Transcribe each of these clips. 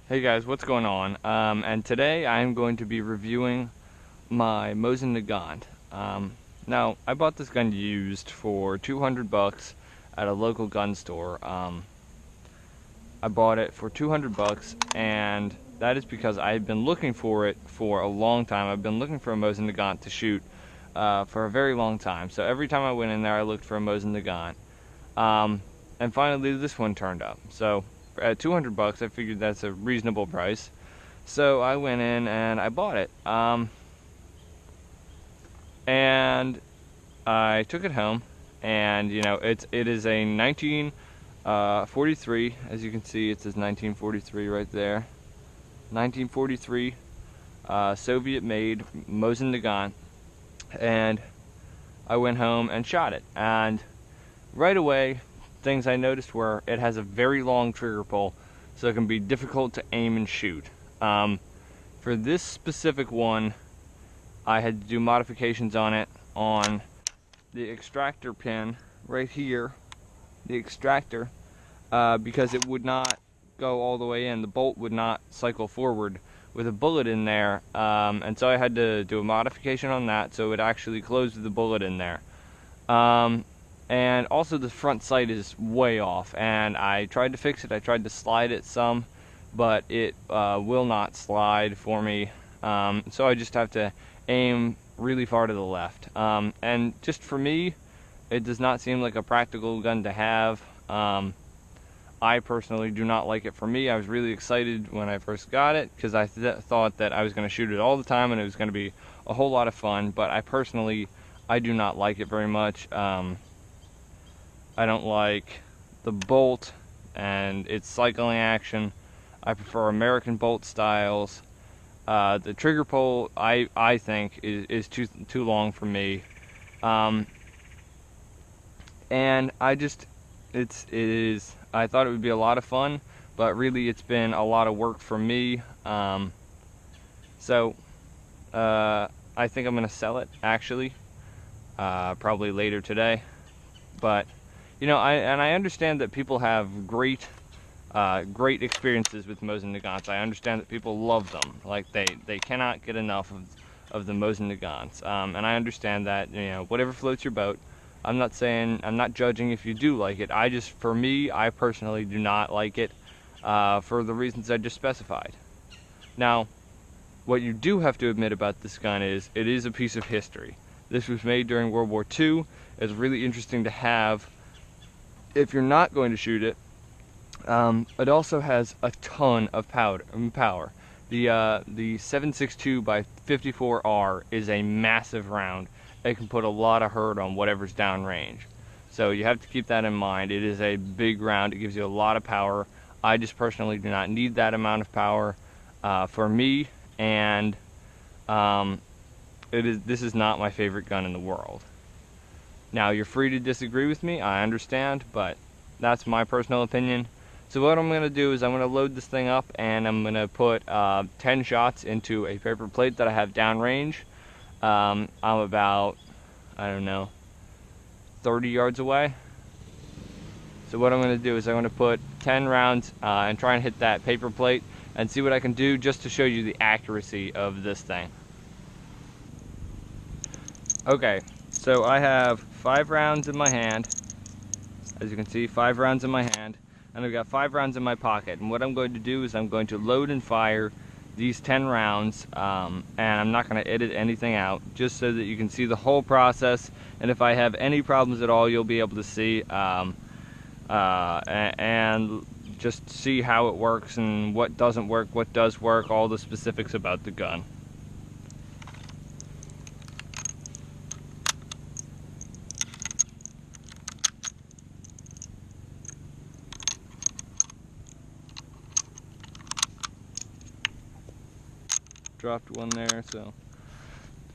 Hey guys, what's going on? And today I'm going to be reviewing my Mosin Nagant. Now, I bought this gun used for 200 bucks at a local gun store. I bought it for 200 bucks, and that is because I had been looking for it for a long time. I've been looking for a Mosin Nagant to shoot for a very long time. So every time I went in there, I looked for a Mosin Nagant. And finally, this one turned up. So at 200 bucks, I figured that's a reasonable price. So I went in and I bought it. And I took it home, and it is a 1943. As you can see, it says 1943 right there. 1943 Soviet-made Mosin Nagant, and I went home and shot it. And right away, things I noticed were it has a very long trigger pull, so it can be difficult to aim and shoot. For this specific one, I had to do modifications on it on the extractor pin right here, the extractor, because it would not go all the way in. The bolt would not cycle forward with a bullet in there, and so I had to do a modification on that so it actually closed with the bullet in there. And also the front sight is way off, and I tried to fix it. I tried to slide it some, but it will not slide for me, so I just have to aim really far to the left. And just for me, it does not seem like a practical gun to have. I personally do not like it for me. I was really excited when I first got it because I thought that I was going to shoot it all the time and it was going to be a whole lot of fun, but I do not like it very much. I don't like the bolt and its cycling action. I prefer American bolt styles. The trigger pull, I think, is too long for me. And I thought it would be a lot of fun, but really it's been a lot of work for me. So I think I'm gonna sell it, actually, probably later today. But I understand that people have great experiences with Mosin Nagants. I understand that people love them. Like they cannot get enough of the Mosin Nagants. And I understand that, whatever floats your boat. I'm not judging if you do like it. For me, I personally do not like it, for the reasons I just specified. Now, what you do have to admit about this gun is it is a piece of history. This was made during World War II. It's really interesting to have if you're not going to shoot it. It also has a ton of power. The 7.62 by 54R is a massive round. It can put a lot of hurt on whatever's downrange. So you have to keep that in mind. It is a big round. It gives you a lot of power. I just personally do not need that amount of power for me, and this is not my favorite gun in the world. Now, you're free to disagree with me, I understand, but that's my personal opinion. So what I'm going to do is I'm going to load this thing up, and I'm going to put 10 shots into a paper plate that I have downrange. I'm about, 30 yards away. So what I'm going to do is I'm going to put 10 rounds and try and hit that paper plate and see what I can do just to show you the accuracy of this thing. Okay, so I have 5 rounds in my hand. As you can see, 5 rounds in my hand, and I've got 5 rounds in my pocket. And what I'm going to do is I'm going to load and fire these 10 rounds, and I'm not going to edit anything out, just so that you can see the whole process. And if I have any problems at all, you'll be able to see, and just see how it works and what doesn't work, what does work, all the specifics about the gun. Dropped one there, so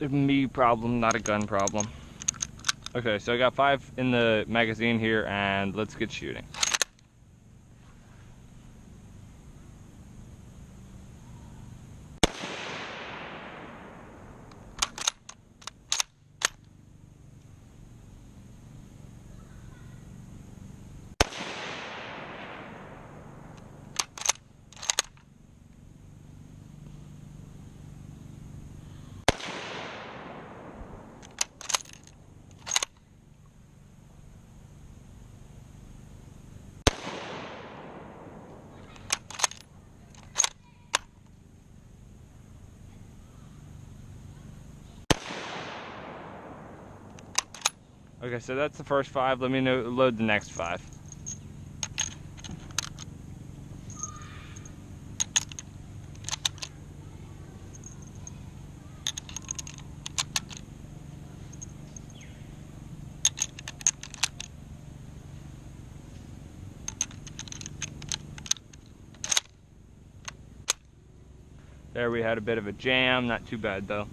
it's a me problem, not a gun problem. Okay, so I got 5 in the magazine here, and let's get shooting. Okay, so that's the first 5. Let me load the next 5. There we had a bit of a jam, not too bad though.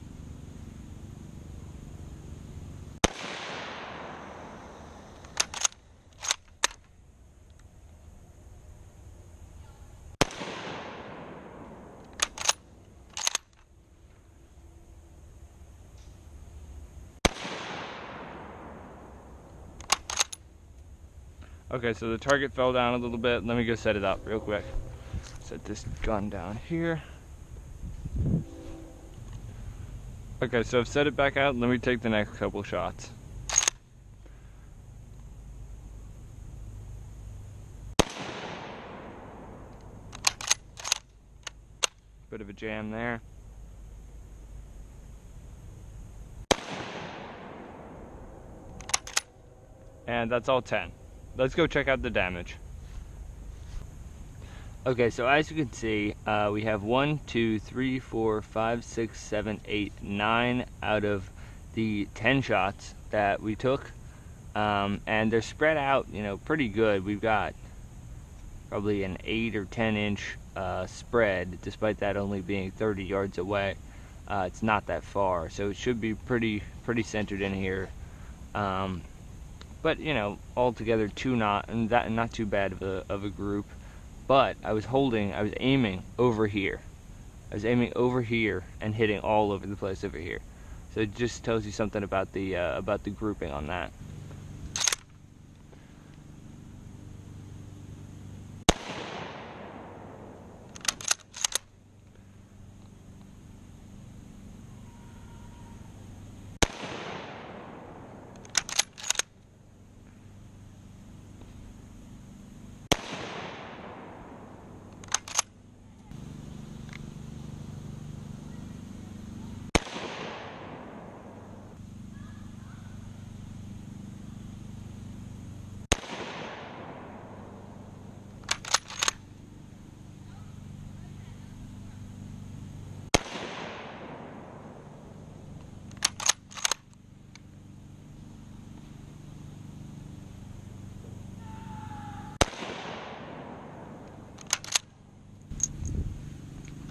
Okay, so the target fell down a little bit. Let me go set it up real quick. Set this gun down here. Okay, so I've set it back out. Let me take the next couple shots. Bit of a jam there. And that's all 10. Let's go check out the damage. Okay, so as you can see, we have 1, 2, 3, 4, 5, 6, 7, 8, 9 out of the 10 shots that we took. And they're spread out, you know, pretty good. We've got probably an 8 or 10 inch spread, despite that only being 30 yards away. It's not that far, so it should be pretty centered in here. But you know, altogether not too bad of a group. But I was aiming over here. I was aiming over here and hitting all over the place over here. So it just tells you something about the grouping on that.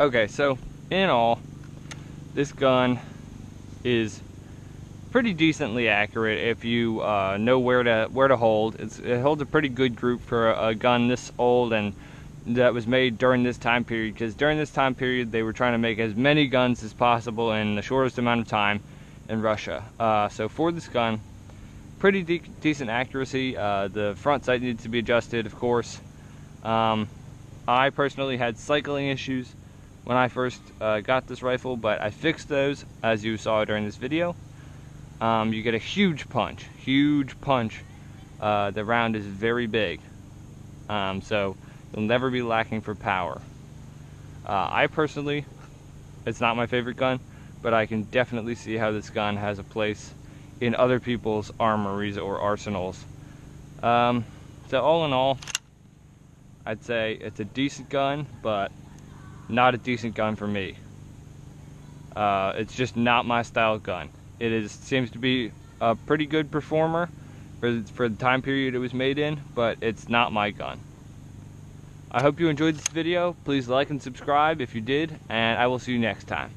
Okay, so in all, this gun is pretty decently accurate if you know where to hold. It holds a pretty good group for a gun this old and that was made during this time period, because during this time period they were trying to make as many guns as possible in the shortest amount of time in Russia. So for this gun, pretty decent accuracy. The front sight needs to be adjusted, of course. I personally had cycling issues when I first got this rifle, but I fixed those, as you saw during this video. You get a huge punch. The round is very big, so you'll never be lacking for power. I personally, it's not my favorite gun, but I can definitely see how this gun has a place in other people's armories or arsenals. So all in all, I'd say it's a decent gun, but not a decent gun for me. It's just not my style gun. It seems to be a pretty good performer for the time period it was made in, but it's not my gun. I hope you enjoyed this video. Please like and subscribe if you did, and I will see you next time.